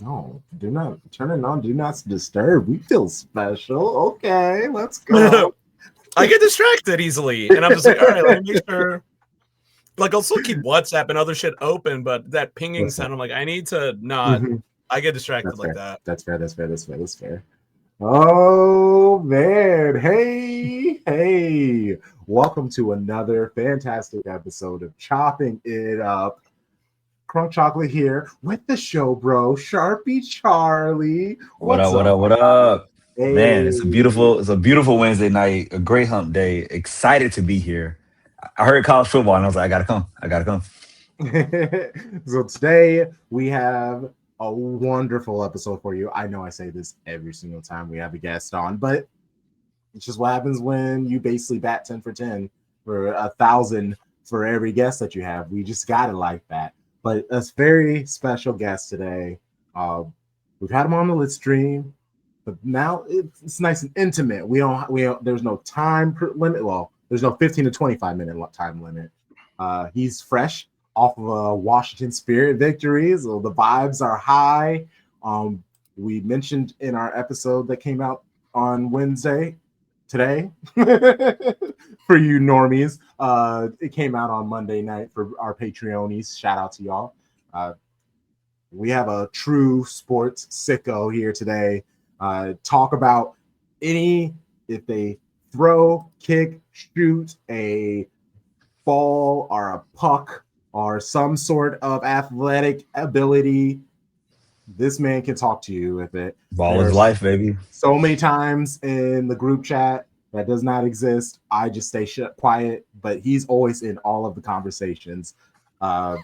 No, do not turn it on. Do not disturb. We feel special. Okay, let's go. I get distracted easily, and I'm just like, all right, let me make sure. Like, I'll still keep WhatsApp and other shit open, but that pinging Listen. sound, I'm like, I need to not. Mhm. I get distracted That's like fair. that. That's fair. That's fair. That's fair. That's fair. Oh man. Hey, hey. Welcome to another fantastic episode of Chopping It Up. Crunk Chocolate here with the show, bro. Sharpie Charlie. What What's up? What up, up? my What guy? up? Man, Hey. it's a beautiful Wednesday night, a great hump day. Excited to be here. I heard college football and I was like, I gotta come. I gotta come. So today we have a wonderful episode for you. I know I say this every single time we have a guest on, but it's just what happens when you basically bat 10 for 10 for 1,000 for every guest that you have. We just got it like that. But a very special guest today. Uh, we've had him on the lit stream, but now it's nice and intimate. There's no time limit. Well, there's no 15 to 25-minute time limit. He's fresh off of a Washington Spirit victory, so the vibes are high. We mentioned in our episode that came out on Wednesday today for you normies. It came out on Monday night for our Patreonies. Shout out to y'all. We have a true sports sicko here today. Talk about if they throw, kick, shoot a ball or a puck or some sort of athletic ability, this man can talk to you with it. Ball is There's life, baby. so many times in the group chat that does not exist. I just stay quiet, but he's always in all of the conversations. Uh,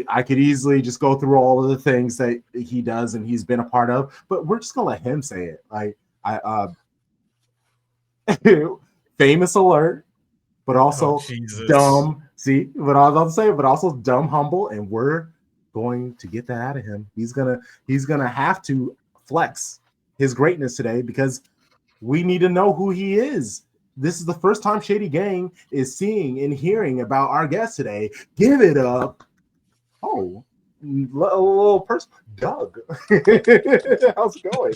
I could easily just go through all of the things that he does and he's been a part of, but we're just gonna let him say it. Like famous alert, but Oh, also Jesus. dumb. See what I was about to say, but also dumb, humble, and we're going to get that out of him. He's gonna have to flex his greatness today because we need to know who he is. This is the first time Shady Gang is seeing and hearing about our guest today. Give it up. Oh, a little person, Doug. How's it going?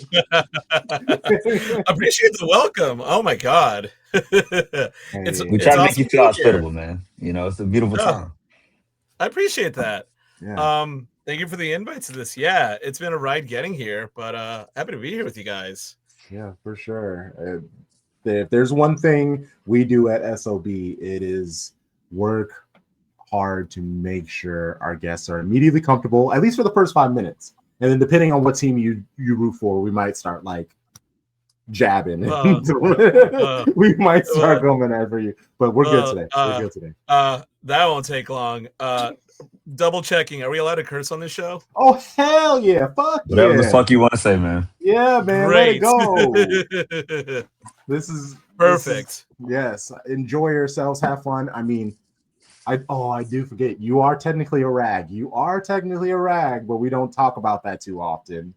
Appreciate the welcome. Oh my god. it's Hey, We try it's to make you awesome to feel be here. hospitable, man. You know, it's a beautiful Oh, time. I appreciate that. yeah, Thank you for the invite to this. Yeah, it's been a ride getting here, but happy to be here with you guys. yeah, for sure. If there's one thing we do at SOB, it is work hard to make sure our guests are immediately comfortable, at least for the first 5 minutes. And then depending on what team you root for, we might start like jabbing. Uh, uh, We might start uh, coming after you. But we're good uh, today. We're uh, good today. that won't take long. Double chechecking. Are we allowed to curse on this show? Oh hell yeah. Fuck Whatever the yeah. fuck you want to say, man. Yeah, man. Let it Great. go. This is Perfect. yes. Enjoy yourselves, have fun. I mean, I do forget. You are technically a rag. You are technically a rag, but we don't talk about that too often.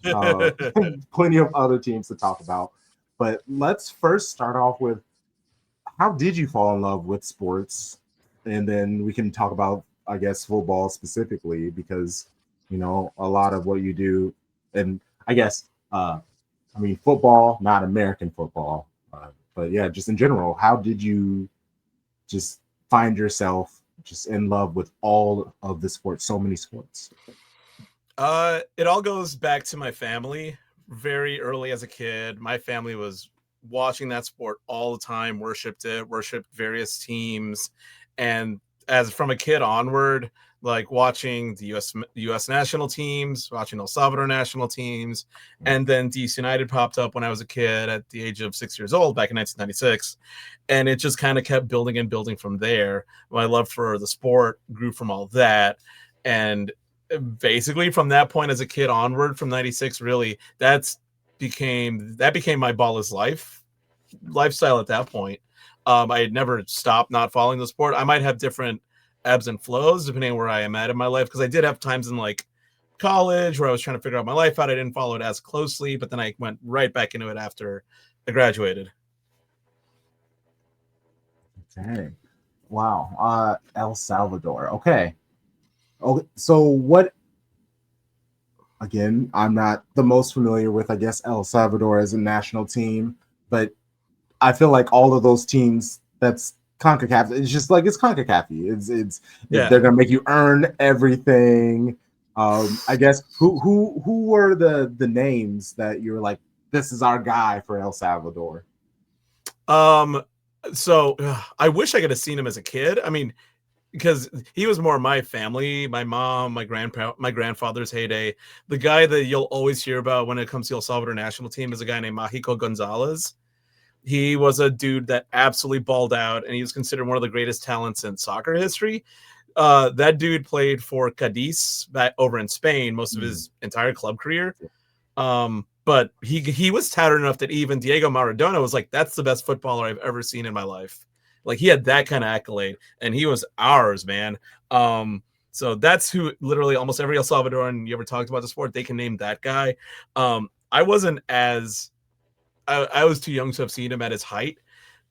Uh, Plenty of other teams to talk about. But let's first start off with how did you fall in love with sports? And then we can talk about, I guess, football specifically, because a lot of what you do, and I guess I mean football, not American football. But yeah, just in general, how did you just find yourself just in love with all of the sports, so many sports? It all goes back to my family. Very early as a kid, my family was watching that sport all the time, worshipped it, worshipped various teams, and as from a kid onward, like watching the US national teams, watching El Salvador national teams, and then DC United popped up when I was a kid at the age of 6 years old back in 1996, and it just kind of kept building and building from there. My love for the sport grew from all that, and basically from that point as a kid onward from 96 really became my ball is lifestyle at that point. I had never stopped not following the sport. I might have different ebbs and flows depending on where I am at in my life, because I did have times in like college where I was trying to figure out my life out. I didn't follow it as closely, but then I went right back into it after I graduated. Okay. Wow. El Salvador. Okay. So what again, I'm not the most familiar with, I guess, El Salvador as a national team, but I feel like all of those teams that's CONCACAF, it's just like it's CONCACAF. Yeah. They're gonna make you earn everything. I guess who were the names that you're like, this is our guy for El Salvador? So I wish I could have seen him as a kid. I mean, because he was more my family, my mom, my grandfather's heyday. The guy that you'll always hear about when it comes to El Salvador national team is a guy named Mágico Gonzalez. He was a dude that absolutely balled out, and he was considered one of the greatest talents in soccer history. That dude played for Cadiz back over in Spain most of his entire club career. But he was touted enough that even Diego Maradona was like, that's the best footballer I've ever seen in my life. Like, he had that kind of accolade, and he was ours, man. So that's who literally almost every El Salvadoran you ever talked about the sport, they can name that guy. I wasn't as I was too young to have seen him at his height,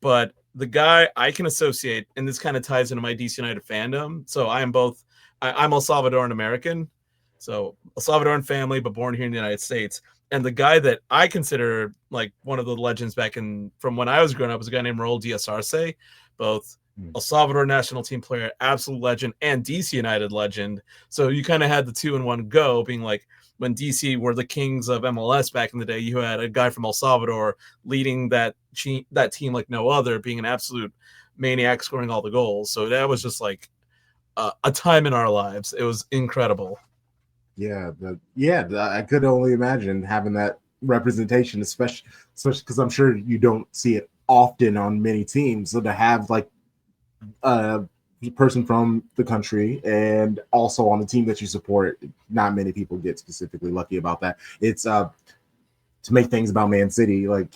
but the guy I can associate, and this kind of ties into my DC United fandom. So I'm El Salvadoran American, so El Salvadoran family, but born here in the United States. And the guy that I consider like one of the legends back from when I was growing up was a guy named Raul Diaz Arce, both El Salvador national team player, absolute legend, and DC United legend. So you kind of had the 2-in-1 go, being like, when DC were the kings of MLS back in the day, you had a guy from El Salvador leading that team like no other, being an absolute maniac, scoring all the goals. So that was just like a time in our lives. It was incredible. Yeah, I could only imagine having that representation, especially because I'm sure you don't see it often on many teams. So to have like a person from the country and also on the team that you support, not many people get specifically lucky about that. It's to make things about Man City, like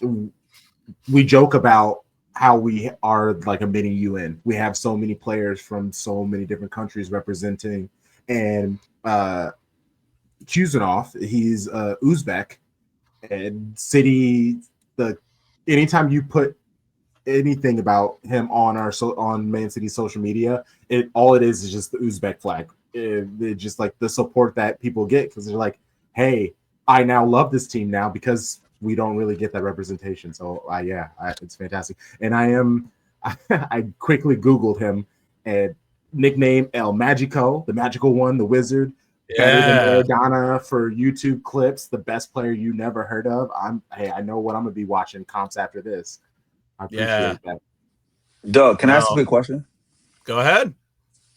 we joke about how we are like a mini UN. We have so many players from so many different countries representing, and Kuzanov, he's Uzbek, and City. Anytime you put anything about him on Man City social media, all it is just the Uzbek flag. It just like the support that people get because they're like, hey, I now love this team now because we don't really get that representation. So it's fantastic. And I quickly Googled him and nickname El Magico, the magical one, the wizard. Better than Maradona for YouTube clips, the best player you never heard of. I know what I'm gonna be watching comps after this. I appreciate that. Doug, can I ask a quick question? Go ahead.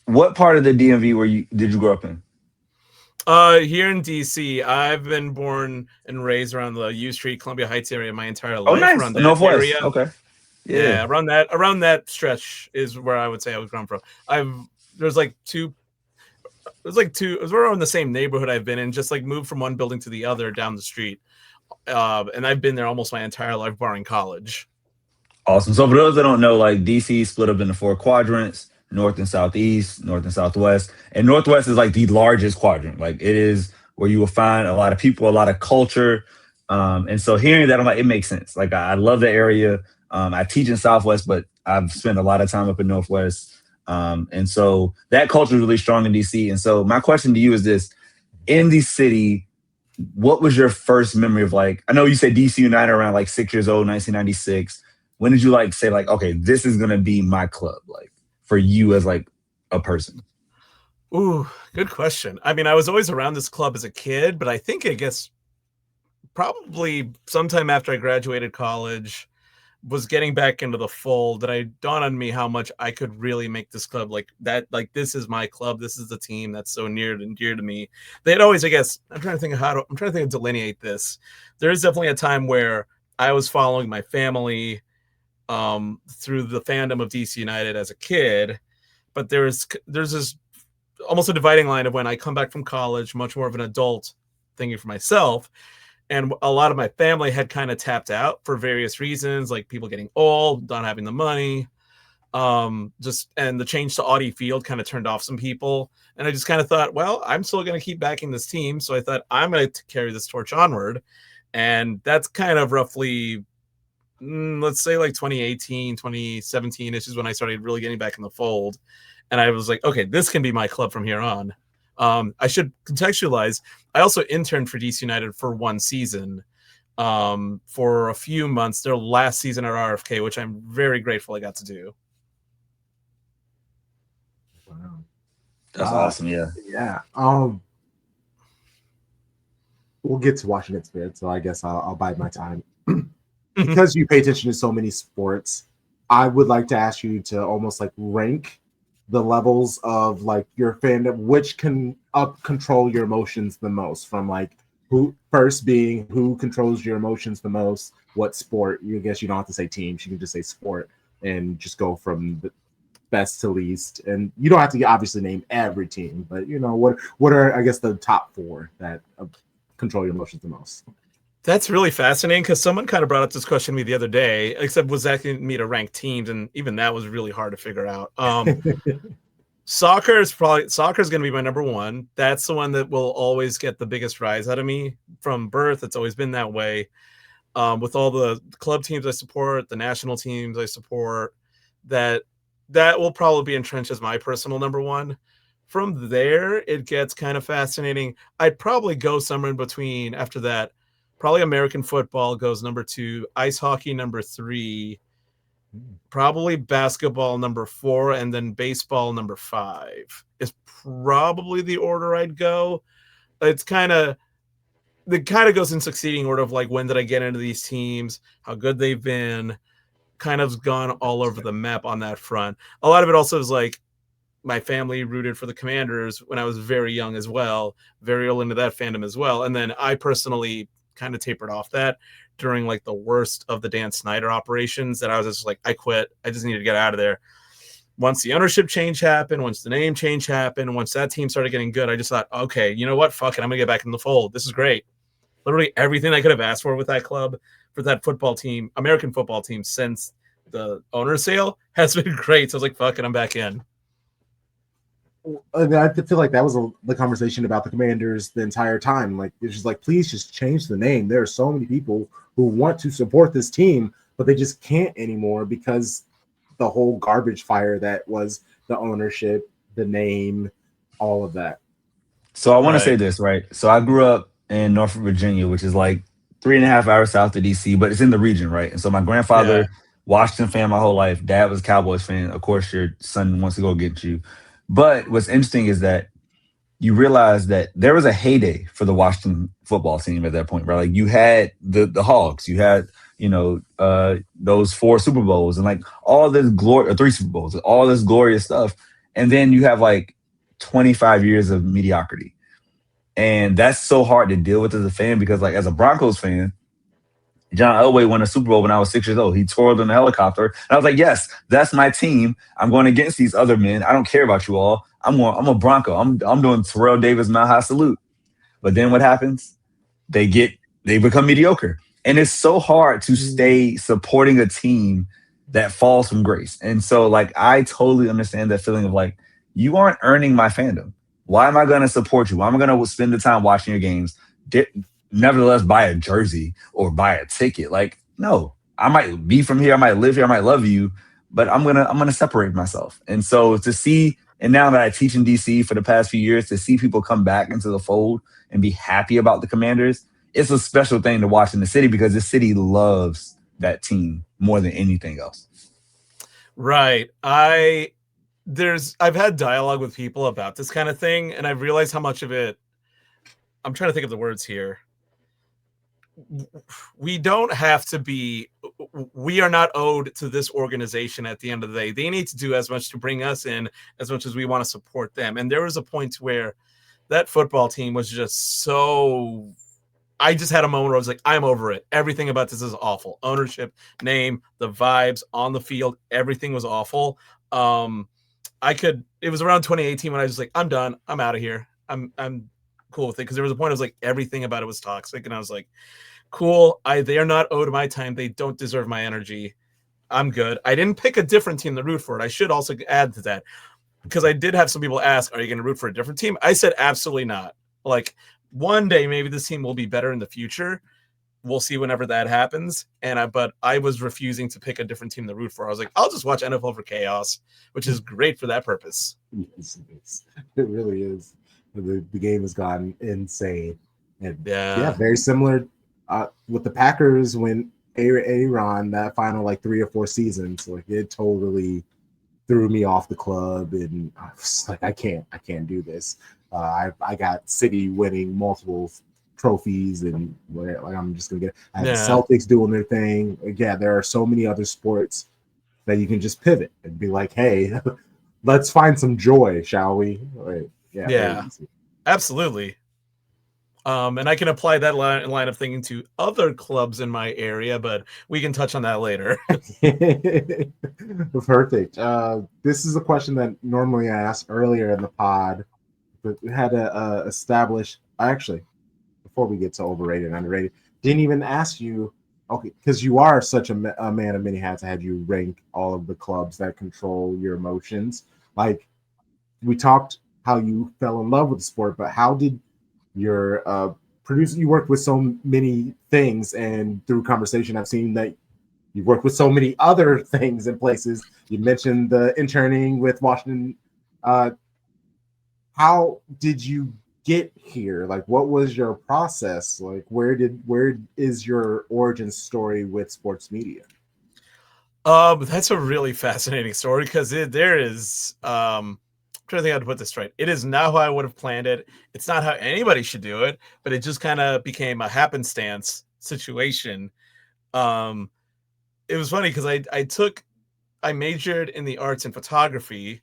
What part of the DMV did you grow up in? Here in DC, I've been born and raised around the U Street, Columbia Heights area my entire life. Oh, nice. Around that Northwest. area. Okay. Yeah, around that stretch is where I would say I was grown from. It was around the same neighborhood I've been in, just like moved from one building to the other down the street. And I've been there almost my entire life, barring college. Awesome. So for those that don't know, like DC split up into 4 quadrants: north and southeast, north and southwest. And northwest is like the largest quadrant. Like, it is where you will find a lot of people, a lot of culture. And so hearing that, I'm like, it makes sense. Like, I love the area. I teach in Southwest, but I've spent a lot of time up in Northwest. And so that culture is really strong in DC. And so my question to you is this: in the city, what was your first memory of, like, I know you said DC United around like 6 years old, 1996. When did you like say like, okay, this is gonna be my club, like for you as like a person? Ooh, good question. I mean, I was always around this club as a kid, but I think probably sometime after I graduated college, was getting back into the fold, that I dawned on me how much I could really make this club like that. Like, this is my club. This is the team that's so near and dear to me. They'd always, I guess, I'm trying to think of delineate this. There is definitely a time where I was following my family through the fandom of DC United as a kid, but there's this almost a dividing line of when I come back from college, much more of an adult, thinking for myself. And a lot of my family had kind of tapped out for various reasons, like people getting old, not having the money, and the change to Audi Field kind of turned off some people. And I just kind of thought, well, I'm still going to keep backing this team. So I thought I'm going to carry this torch onward. And that's kind of roughly, let's say like 2018, 2017 is when I started really getting back in the fold. And I was like, okay, this can be my club from here on. I should contextualize. I also interned for DC United for one season, for a few months, their last season at RFK, which I'm very grateful I got to do. Wow. That's awesome. Yeah. Yeah. We'll get to Washington Spirit, so I guess I'll bide my time. Because you pay attention to so many sports, I would like to ask you to almost like rank the levels of like your fandom, which can control your emotions the most, from like who first being who controls your emotions the most, what sport. You guess you don't have to say teams, you can just say sport and just go from the best to least. And you don't have to obviously name every team, but you know what are I guess the top four that control your emotions the most. That's really fascinating because someone kind of brought up this question to me the other day, except was asking me to rank teams, and even that was really hard to figure out. Soccer is going to be my number one. That's the one that will always get the biggest rise out of me from birth. It's always been that way. With all the club teams I support, the national teams I support, that will probably be entrenched as my personal number one. From there, it gets kind of fascinating. I'd probably go somewhere in between after that. Probably American football goes number 2, ice hockey number 3, probably basketball number 4, and then baseball number 5 is probably the order I'd go. It kind of goes in succeeding order of like when did I get into these teams, how good they've been, kind of gone all over the map on that front. A lot of it also is like my family rooted for the Commanders when I was very young as well, very early into that fandom as well. And then I personally kind of tapered off that during like the worst of the Dan Snyder operations, that I was just like, I quit. I just needed to get out of there. Once the ownership change happened, once the name change happened, once that team started getting good, I just thought, okay, you know what? Fuck it. I'm going to get back in the fold. This is great. Literally everything I could have asked for with that club, for that football team, American football team, since the owner sale has been great. So I was like, fuck it. I'm back in. I feel like that was the conversation about the Commanders the entire time. Like, it's just like, please just change the name. There are so many people who want to support this team, but they just can't anymore because the whole garbage fire that was the ownership, the name, all of that. So I want to say this, right? So I grew up in Norfolk, Virginia, which is like 3.5 hours south of DC, but it's in the region, right? And so my grandfather, Washington fan my whole life. Dad was Cowboys fan. Of course, your son wants to go get you. But what's interesting is that you realize that there was a heyday for the Washington football team at that point, right? Like you had the Hogs, you had, those 4 Super Bowls and like all this glory, or 3 Super Bowls, all this glorious stuff. And then you have like 25 years of mediocrity. And that's so hard to deal with as a fan because like as a Broncos fan, John Elway won a Super Bowl when I was 6 years old. He toured in a helicopter. And I was like, yes, that's my team. I'm going against these other men. I don't care about you all. I'm a Bronco. I'm doing Terrell Davis Mile High Salute. But then what happens? They become mediocre. And it's so hard to stay supporting a team that falls from grace. And so like I totally understand that feeling of like, you aren't earning my fandom. Why am I going to support you? Why am I going to spend the time watching your games? Nevertheless, buy a jersey or buy a ticket. Like, no, I might be from here, I might live here, I might love you, but I'm gonna separate myself. And so to see, and now that I teach in DC for the past few years, to see people come back into the fold and be happy about the Commanders, it's a special thing to watch in the city because the city loves that team more than anything else. Right. I've had dialogue with people about this kind of thing, and I've realized how much of it, I'm trying to think of the words here. We don't have to be, we are not owed to this organization at the end of the day. They need to do as much to bring us in as much as we want to support them. And there was a point where that football team was just so, I just had a moment where I was like, I'm over it. Everything about this is awful. Ownership, name, the vibes on the field, everything was awful. It was around 2018 when I was like, I'm done. I'm out of here. I'm cool with it. Cause there was a point I was like, everything about it was toxic. And I was like, cool. They are not owed my time. They don't deserve my energy. I'm good. I didn't pick a different team to root for it. I should also add to that because I did have some people ask, are you going to root for a different team? I said, absolutely not. Like one day, maybe this team will be better in the future. We'll see whenever that happens. But I was refusing to pick a different team to root for. I was like, I'll just watch NFL for chaos, which is great for that purpose. Yes, it really is. The game has gone insane, and yeah, Yeah. very similar with the Packers when Aaron that final like 3 or 4 seasons, like it totally threw me off the club, and I was like, I can't do this. I got City winning multiple trophies, and like I'm just gonna get. I had the Yeah. Celtics doing their thing. Yeah, there are so many other sports that you can just pivot and be like, hey, let's find some joy, shall we? Like, yeah, very Yeah. easy. Absolutely. And I can apply that line of thinking to other clubs in my area, but we can touch on that later. Perfect. This is a question that normally I asked earlier in the pod, but we had to establish. Actually, before we get to overrated and underrated, didn't even ask you. Okay, because you are such a man of many hats. I had you rank all of the clubs that control your emotions. Like we talked how you fell in love with the sport, but how did your producer? You worked with so many things, and through conversation, I've seen that you've worked with so many other things and places. You mentioned the interning with Washington. Uh, how did you get here? Like, what was your process? Like, where is your origin story with sports media? That's a really fascinating story because there is I'm trying to think how to put this right. It is not how I would have planned it. It's not how anybody should do it, but it just kind of became a happenstance situation. Um, it was funny because I majored in the arts and photography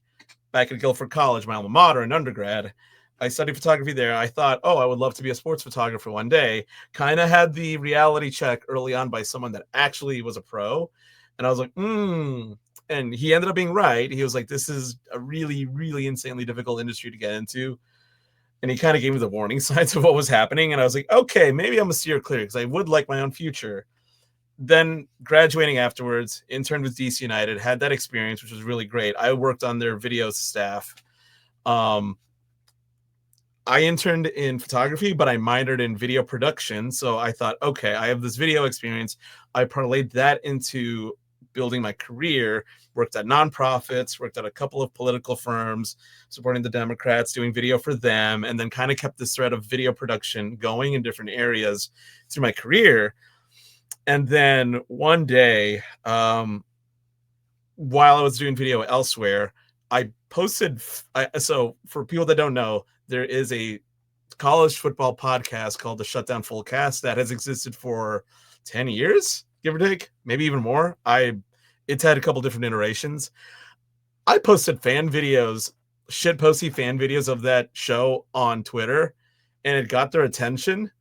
back at Guilford College, my alma mater, in undergrad. I studied photography there. I thought, oh, I would love to be a sports photographer one day. Kind of had the reality check early on by someone that actually was a pro. And I was like, And he ended up being right. He was like, this is a really, really insanely difficult industry to get into. And he kind of gave me the warning signs of what was happening. And I was like, okay, maybe I'm a steer clear because I would like my own future. Then graduating afterwards, interned with DC United, had that experience, which was really great. I worked on their video staff. Um, I interned in photography, but I minored in video production. So I thought, okay, I have this video experience. I parlayed that into building my career, worked at nonprofits, worked at a couple of political firms, supporting the Democrats, doing video for them, and then kind of kept this thread of video production going in different areas through my career. And then one day, while I was doing video elsewhere, I posted. So for people that don't know, there is a college football podcast called the Shutdown Full Cast that has existed for 10 years, give or take, maybe even more. It's had a couple different iterations. I posted fan videos, shitposty fan videos of that show on Twitter, and it got their attention.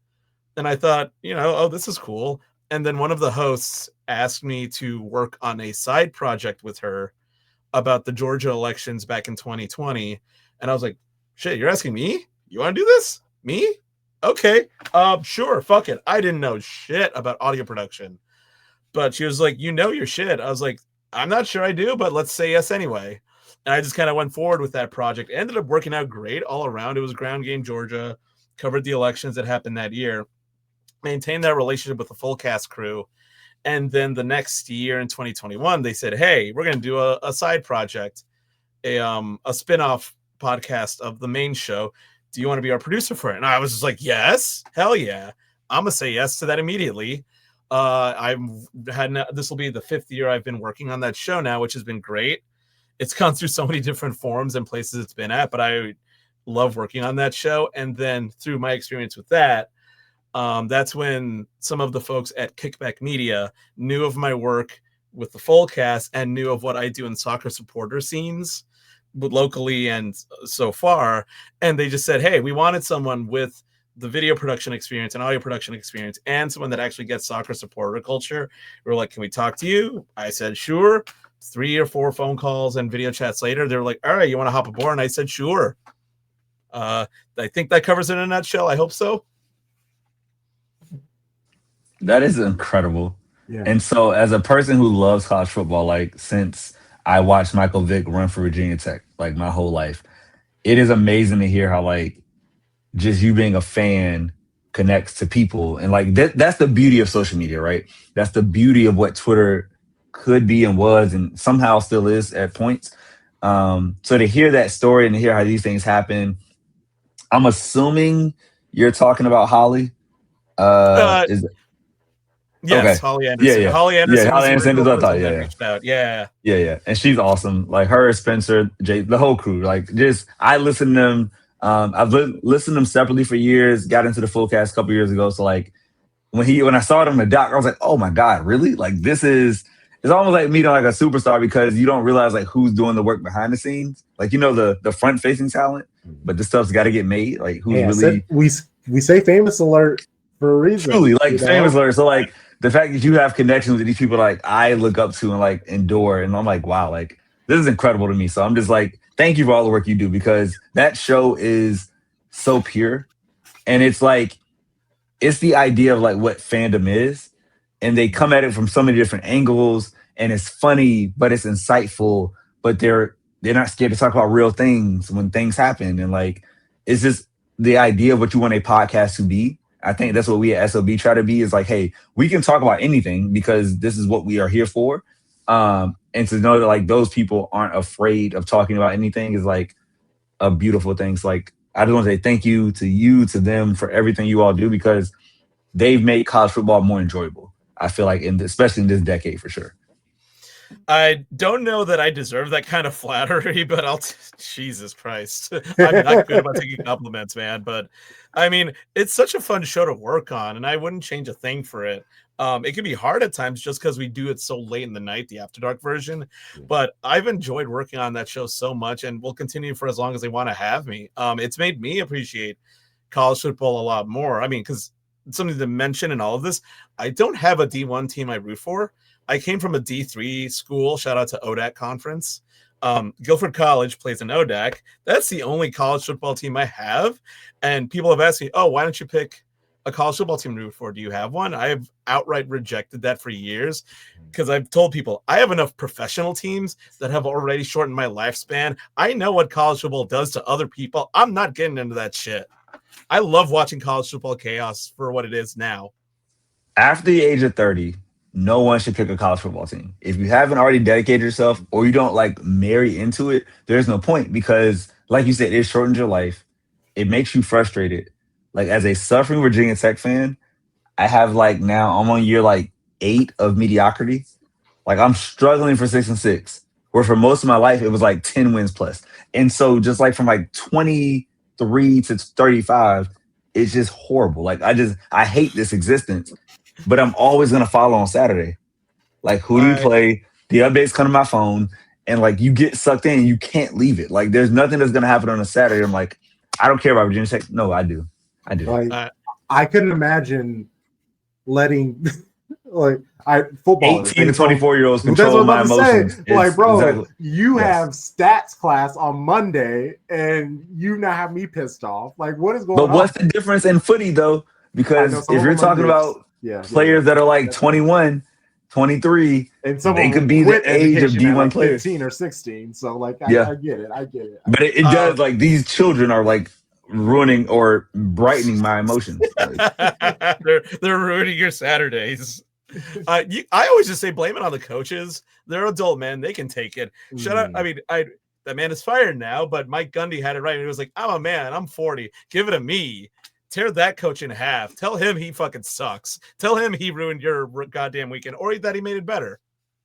And I thought, oh, this is cool. And then one of the hosts asked me to work on a side project with her about the Georgia elections back in 2020. And I was like, shit, you're asking me? You want to do this? Me? Okay. Sure. Fuck it. I didn't know shit about audio production. But she was like, you know your shit. I was like, I'm not sure I do, but let's say yes anyway. And I just kind of went forward with that project. It ended up working out great all around. It was ground game Georgia, covered the elections that happened that year, maintained that relationship with the full cast crew. And then the next year in 2021, they said, hey, we're going to do a side project, a spin-off podcast of the main show. Do you want to be our producer for it? And I was just like, yes, hell yeah. I'm going to say yes to that immediately. This will be the 5th year I've been working on that show now, which has been great. It's gone through so many different forums and places it's been at, but I love working on that show. And then through my experience with that, that's when some of the folks at Kickback Media knew of my work with the full cast and knew of what I do in soccer supporter scenes locally and so far. And they just said, hey, we wanted someone with the video production experience and audio production experience and someone that actually gets soccer supporter culture. We were like, can we talk to you? I said, sure. 3 or 4 phone calls and video chats later, they were like, all right, you want to hop aboard? And I said, sure. I think that covers it in a nutshell. I hope so. That is incredible. Yeah. And so, as a person who loves college football, like since I watched Michael Vick run for Virginia Tech, like my whole life, it is amazing to hear how like just you being a fan connects to people, and like that's the beauty of social media, right? That's the beauty of what Twitter could be and was, and somehow still is at points. So to hear that story and to hear how these things happen, I'm assuming you're talking about Holly. Uh, Is yes, okay. Holly Yeah, Anderson. yeah. Holly Yeah, Anderson was Holly the Anderson is original what I thought. person Yeah, that yeah. reached out. Yeah. Yeah, yeah. And she's awesome. Like her, Spencer, Jay, the whole crew. Like just I listen to them. I've listened to them separately for years, got into the full cast a couple years ago. So like when I saw it on the doc, I was like, oh my God, really? Like this is it's almost like meeting like a superstar because you don't realize like who's doing the work behind the scenes. Like you know the front facing talent, but this stuff's got to get made. Like who's Hey, I said really we say famous alert for a reason. truly like you famous know? learners. So like the fact that you have connections with these people like I look up to and like endure, and I'm like, wow, like this is incredible to me. So I'm just like, thank you for all the work you do because that show is so pure. And it's like it's the idea of like what fandom is. And they come at it from so many different angles, and it's funny, but it's insightful, but they're not scared to talk about real things when things happen. And like it's just the idea of what you want a podcast to be. I think that's what we at SOB try to be is like, hey, we can talk about anything because this is what we are here for. And to know that like those people aren't afraid of talking about anything is like a beautiful thing. So like I just want to say thank you, to them for everything you all do because they've made college football more enjoyable. I feel like especially in this decade for sure. I don't know that I deserve that kind of flattery, but Jesus Christ. I'm not good about taking compliments, man. But I mean, it's such a fun show to work on, and I wouldn't change a thing for it. It can be hard at times just because we do it so late in the night, the After Dark version. But I've enjoyed working on that show so much, and will continue for as long as they want to have me. It's made me appreciate college football a lot more. I mean, because something to mention in all of this, I don't have a D1 team I root for. I came from a D3 school. Shout out to ODAC conference. Guilford College plays in ODAC. That's the only college football team I have. And people have asked me, oh, why don't you pick a college football team to root for? Do you have one? I have outright rejected that for years because I've told people I have enough professional teams that have already shortened my lifespan. I know what college football does to other people. I'm not getting into that shit. I love watching college football chaos for what it is now. After the age of 30, no one should pick a college football team. If you haven't already dedicated yourself or you don't like marry into it, there's no point because, like you said, it shortens your life. It makes you frustrated. Like as a suffering Virginia Tech fan, I have like now I'm on year like 8 of mediocrity. Like I'm struggling for 6-6, where for most of my life it was like 10 wins plus. And so just like from like 23 to 35, it's just horrible. Like I hate this existence. But I'm always gonna follow on Saturday. Like who do you play? The updates come to my phone, and like you get sucked in, and you can't leave it. Like there's nothing that's gonna happen on a Saturday. I'm like, I don't care about Virginia Tech. No, I do. Like I couldn't imagine letting like football 18 to 24-year-olds control my emotions. Like, bro, exactly, you have stats class on Monday, and you now have me pissed off. Like, what is going on? But what's the difference in footy though? Because if you're talking about players that are like 21, 23, and some they could be the age of D1 like players. 15 or 16. So like I get it. But it does like these children are like ruining or brightening my emotions. Like, they're ruining your Saturdays. I always just say blame it on the coaches. They're adult men, they can take it. Shut up. I mean, that man is fired now, but Mike Gundy had it right. He was like, I'm a man, I'm 40. Give it to me. Tear that coach in half. Tell him he fucking sucks. Tell him he ruined your goddamn weekend, or that he made it better.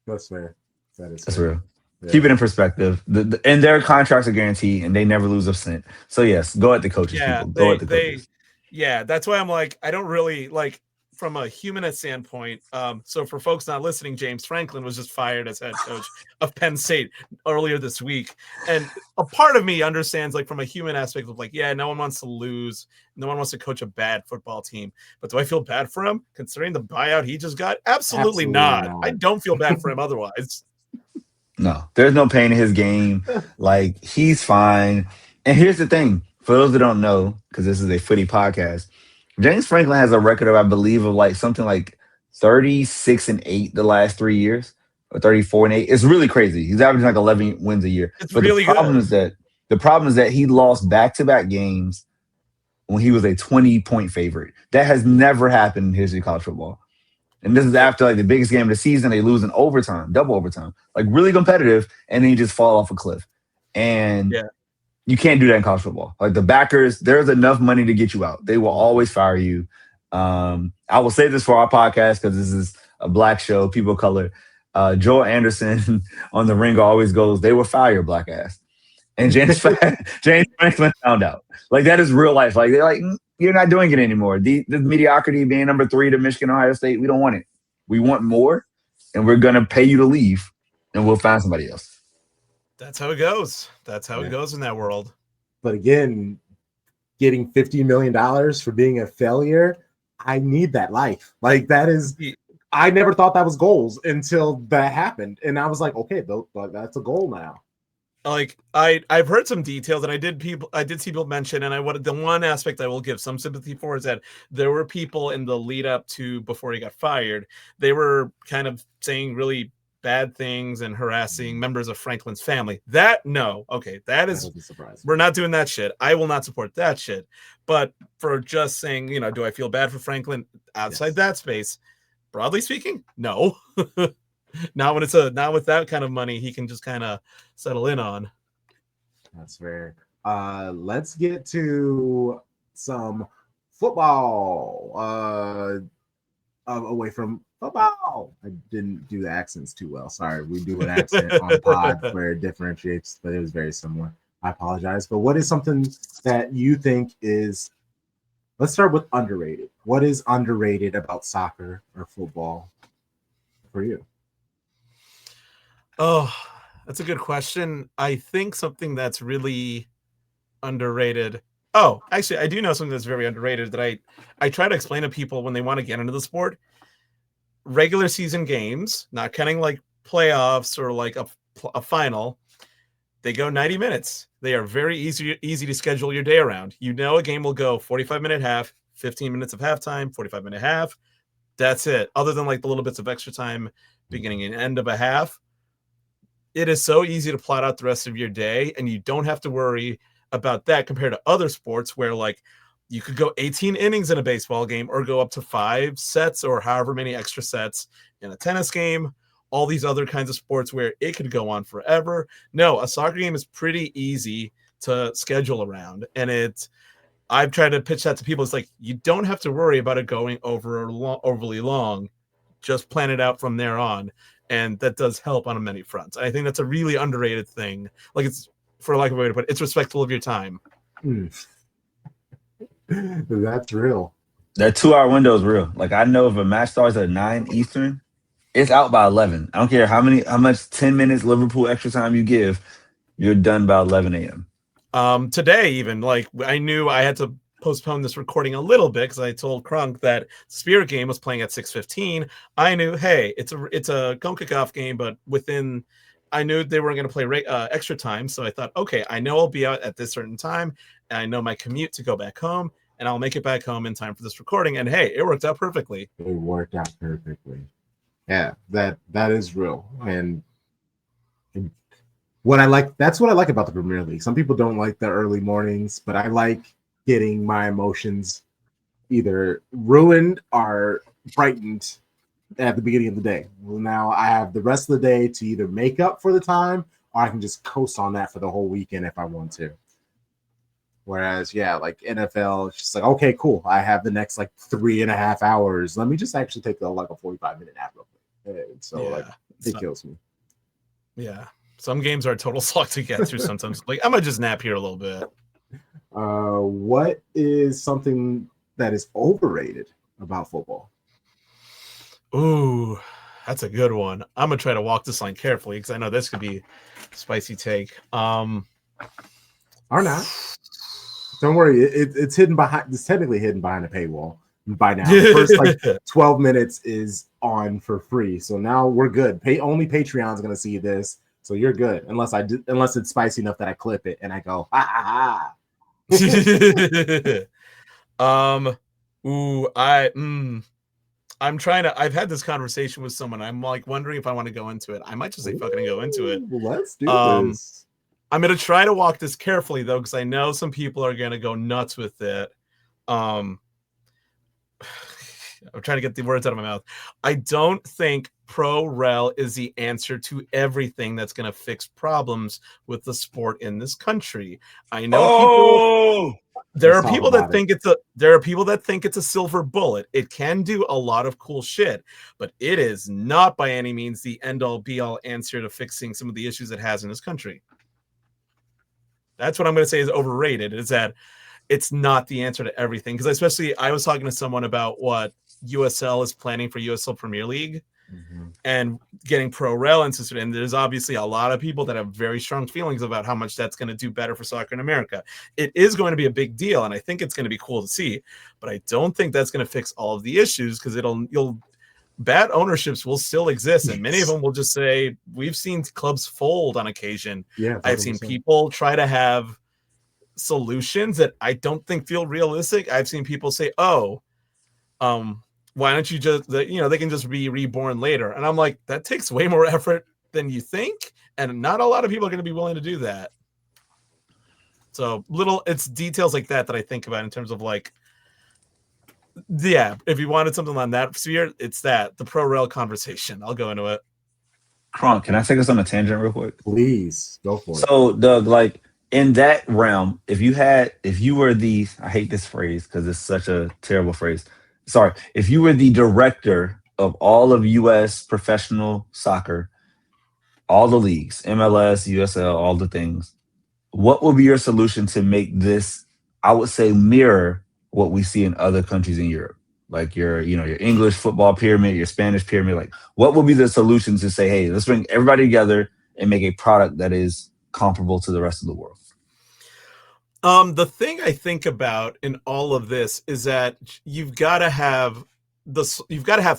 That's fair. That's real. Yeah. Keep it in perspective. And their contracts are guaranteed, and they never lose a cent. So yes, go at the coaches. Yeah, people. Go at the coaches. Yeah, that's why I'm like, I don't really like from a humanist standpoint. So for folks not listening, James Franklin was just fired as head coach of Penn State earlier this week, and a part of me understands like from a human aspect of like, yeah, no one wants to lose, no one wants to coach a bad football team. But do I feel bad for him considering the buyout he just got? Absolutely not. I don't feel bad for him otherwise. No, there's no pain in his game. Like, he's fine. And here's the thing. For those that don't know, because this is a footy podcast, James Franklin has a record of, I believe, of like something like 36-8 the last 3 years, or 34-8. It's really crazy. He's averaging like 11 wins a year. But really the problem is that he lost back-to-back games when he was a 20-point favorite. That has never happened in history of college football. And this is after like the biggest game of the season. They lose in overtime, double overtime, like really competitive, and then you just fall off a cliff. And You can't do that in college football. Like the backers, there's enough money to get you out. They will always fire you. I will say this for our podcast because this is a black show, people of color. Joel Anderson on the Ring always goes, "They will fire your black ass." And James Franklin found out. Like that is real life. Like they're like, you're not doing it anymore. The mediocrity being number 3 to Michigan, Ohio State, we don't want it. We want more, and we're gonna pay you to leave, and we'll find somebody else. That's how it goes. That's how it goes in that world. But again, getting $50 million for being a failure, I need that life. Like that is, I never thought that was goals until that happened, and I was like, okay, that's a goal now. Like I've heard some details, and I did see people mention, and the one aspect I will give some sympathy for is that there were people in the lead up to before he got fired. They were kind of saying really bad things and harassing members of Franklin's family. That we're not doing that shit. I will not support that shit. But for just saying, do I feel bad for Franklin outside that space? Broadly speaking, no. Not with that kind of money he can just kind of settle in on. That's fair. Let's get to some football. Away from football. I didn't do the accents too well. Sorry. We do an accent on pod where it differentiates, but it was very similar. I apologize. But what is something that you think is, let's start with underrated. What is underrated about soccer or football for you? Oh, that's a good question. I think something that's really underrated. Oh, actually, I do know something that's very underrated that I try to explain to people when they want to get into the sport. Regular season games, not counting like playoffs or like a final, they go 90 minutes. They are very easy to schedule your day around. A game will go 45-minute half, 15 minutes of halftime, 45-minute half. That's it. Other than like the little bits of extra time beginning and end of a half. It is so easy to plot out the rest of your day, and you don't have to worry about that compared to other sports where like you could go 18 innings in a baseball game or go up to 5 sets or however many extra sets in a tennis game, all these other kinds of sports where it could go on forever. No, a soccer game is pretty easy to schedule around, and I've tried to pitch that to people. It's like, you don't have to worry about it going overly long. Just plan it out from there on. And that does help on many fronts. I think that's a really underrated thing. Like, it's, for lack of a way to put it, it's respectful of your time. That's real. That 2-hour window is real. Like I know if a match starts at 9 Eastern, it's out by 11. I don't care how much 10 minutes Liverpool extra time you give, you're done by 11 a.m. Today, even like I knew I had to postpone this recording a little bit because I told Crunk that Spirit game was playing at 6:15. I knew, hey, it's a CONCACAF game, but I knew they weren't going to play extra time, so I thought, okay, I know I'll be out at this certain time, and I know my commute to go back home, and I'll make it back home in time for this recording. And hey, it worked out perfectly. It worked out perfectly. Yeah, that is real. And that's what I like about the Premier League. Some people don't like the early mornings, but I like getting my emotions either ruined or brightened at the beginning of the day. Well, now I have the rest of the day to either make up for the time, or I can just coast on that for the whole weekend if I want to. Whereas, like NFL, it's just like, okay, cool. I have the next like 3.5 hours. Let me just actually take a 45-minute nap real quick. So it kills me. Yeah. Some games are a total slog to get through sometimes. Like, I'm going to just nap here a little bit. What is something that is overrated about football? Ooh, that's a good one. I'm going to try to walk this line carefully because I know this could be a spicy take. Or not. Don't worry. It's technically hidden behind a paywall by now. The first 12 minutes is on for free. So now we're good. Only Patreon's going to see this. So you're good. Unless it's spicy enough that I clip it and I go, ha ha ha. I'm trying to. I've had this conversation with someone. I'm like wondering if I want to go into it. I might just say fucking go into it. Let's do this. I'm gonna try to walk this carefully though, because I know some people are gonna go nuts with it. I'm trying to get the words out of my mouth. I don't think pro rel is the answer to everything that's going to fix problems with the sport in this country. I know Oh, there Let's are talk people that about it. think it's a silver bullet. It can do a lot of cool shit, but it is not by any means the end all be all answer to fixing some of the issues it has in this country. That's what I'm going to say is overrated, is that it's not the answer to everything. Because especially I was talking to someone about what USL is planning for USL Premier League and getting pro rel instituted. And there's obviously a lot of people that have very strong feelings about how much that's going to do better for soccer in America. It is going to be a big deal, and I think it's going to be cool to see, but I don't think that's going to fix all of the issues, because bad ownerships will still exist, and many of them will just say, we've seen clubs fold on occasion. Yeah, I've seen people try to have solutions that I don't think feel realistic. I've seen people say, why don't you just, they can just be reborn later. And I'm like, that takes way more effort than you think. And not a lot of people are going to be willing to do that. So it's details like that I think about in terms of like, yeah, if you wanted something on that sphere, it's the pro rel conversation. I'll go into it. Kronk, can I take us on a tangent real quick? Please go for it. So, Doug, like in that realm, if you were I hate this phrase because it's such a terrible phrase. Sorry. If you were the director of all of US professional soccer, all the leagues, MLS, USL, all the things, what would be your solution to make this, I would say, mirror what we see in other countries in Europe? Like your English football pyramid, your Spanish pyramid. Like, what would be the solution to say, hey, let's bring everybody together and make a product that is comparable to the rest of the world? The thing I think about in all of this is that you've got to have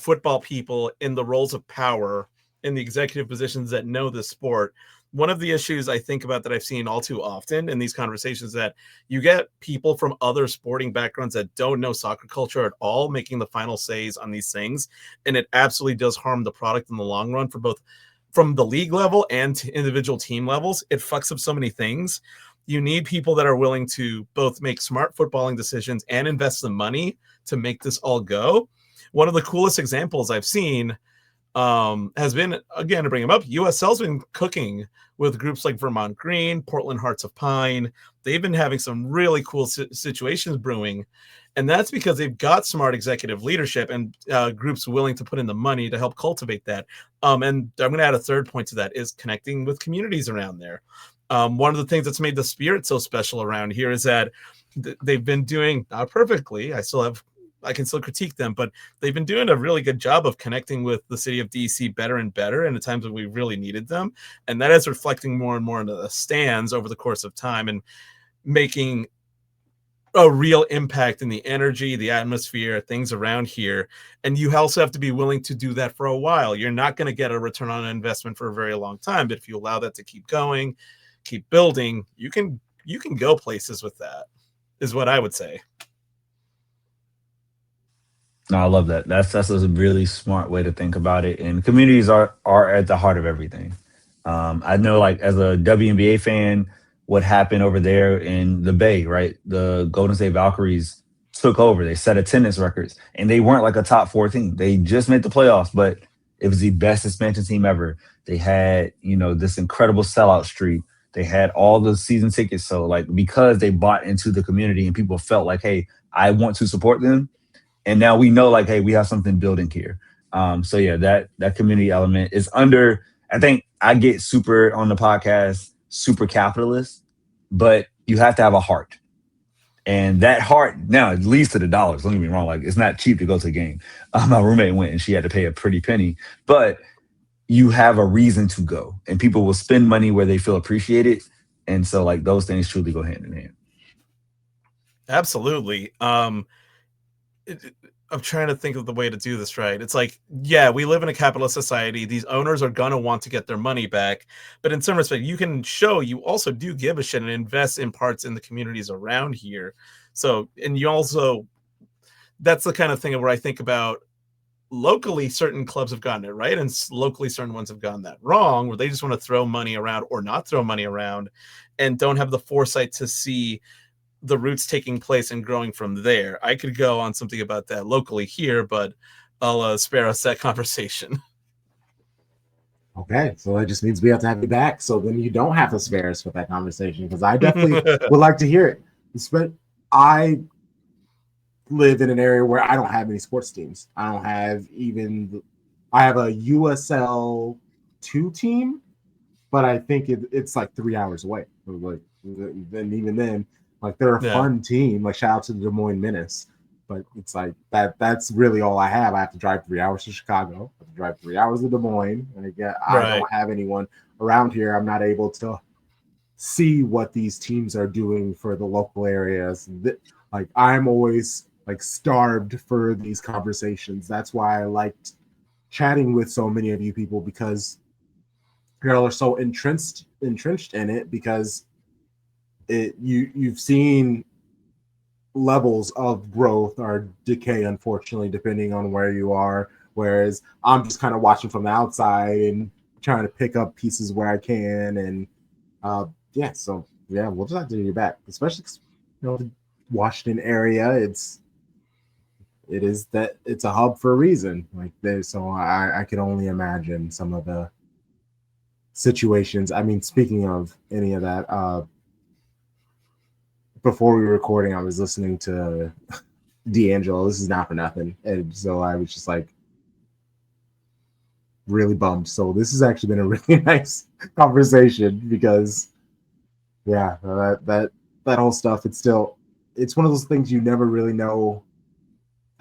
football people in the roles of power in the executive positions that know the sport. One of the issues I think about that I've seen all too often in these conversations is that you get people from other sporting backgrounds that don't know soccer culture at all making the final says on these things, and it absolutely does harm the product in the long run for both from the league level and individual team levels. It fucks up so many things. You need people that are willing to both make smart footballing decisions and invest the money to make this all go. One of the coolest examples I've seen has been, again, to bring them up, USL's been cooking with groups like Vermont Green, Portland Hearts of Pine. They've been having some really cool situations brewing. And that's because they've got smart executive leadership and groups willing to put in the money to help cultivate that. And I'm going to add a third point to that is connecting with communities around there. One of the things that's made the spirit so special around here is that they've been doing, not perfectly, I can still critique them, but they've been doing a really good job of connecting with the city of DC better and better in the times when we really needed them. And that is reflecting more and more into the stands over the course of time and making a real impact in the energy, the atmosphere, things around here. And you also have to be willing to do that for a while. You're not going to get a return on investment for a very long time, but if you allow that to keep going, keep building, you can go places with that, is what I would say. No, I love that. That's a really smart way to think about it. And communities are at the heart of everything. I know, like as a WNBA fan, what happened over there in the Bay, right? The Golden State Valkyries took over. They set attendance records, and they weren't like a top 4 team. They just made the playoffs, but it was the best expansion team ever. They had, this incredible sellout streak. They had all the season tickets. So like, because they bought into the community and people felt like, hey, I want to support them. And now we know, like, hey, we have something building here. So yeah, that community element is under. I think I get super on the podcast, super capitalist, but you have to have a heart, and that heart now it leads to the dollars. Don't get me wrong; like it's not cheap to go to a game. My roommate went and she had to pay a pretty penny, but you have a reason to go, and people will spend money where they feel appreciated, and so like those things truly go hand in hand. Absolutely. I'm trying to think of the way to do this right. It's like, yeah, we live in a capitalist society. These owners are going to want to get their money back. But in some respect, you can show you also do give a shit and invest in parts in the communities around here. So, and you also, that's the kind of thing where I think about locally, certain clubs have gotten it right. And locally, certain ones have gotten that wrong, where they just want to throw money around or not throw money around and don't have the foresight to see the roots taking place and growing from there. I could go on something about that locally here, but I'll spare us that conversation. Okay, so that just means we have to have you back. So then you don't have to spare us with that conversation because I definitely would like to hear it. I live in an area where I don't have any sports teams. I don't have even. I have a USL 2 team, but I think it's like 3 hours away. Like, then even then, like they're a fun team. Like shout out to the Des Moines Menace. But it's like that's really all I have. I have to drive 3 hours to Chicago. I have to drive 3 hours to Des Moines. And again, I don't have anyone around here. I'm not able to see what these teams are doing for the local areas. Like I'm always like starved for these conversations. That's why I liked chatting with so many of you people, because y'all are so entrenched in it, because you've seen levels of growth or decay, unfortunately, depending on where you are. Whereas I'm just kind of watching from the outside and trying to pick up pieces where I can. And we'll just have to do back, especially the Washington area. It's a hub for a reason. Like this, so I can only imagine some of the situations. I mean, speaking of any of that, before we were recording, I was listening to D'Angelo. This is not for nothing. And so I was just like really bummed. So this has actually been a really nice conversation because that whole stuff, it's one of those things you never really know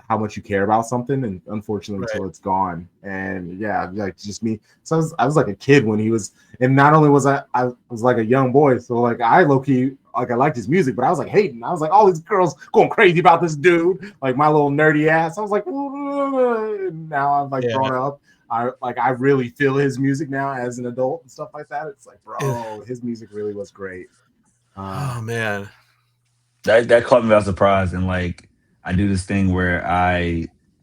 how much you care about something, and unfortunately until it's gone. And like just me. So I was like a kid when he was, and not only was I was like a young boy, so like I low-key, like I liked his music, but I was like hating. I was like, all these girls going crazy about this dude, like my little nerdy ass. I was like, now I'm like grown up. I really feel his music now as an adult and stuff like that. It's like, bro, his music really was great. Oh man, that caught me by surprise. And like I do this thing where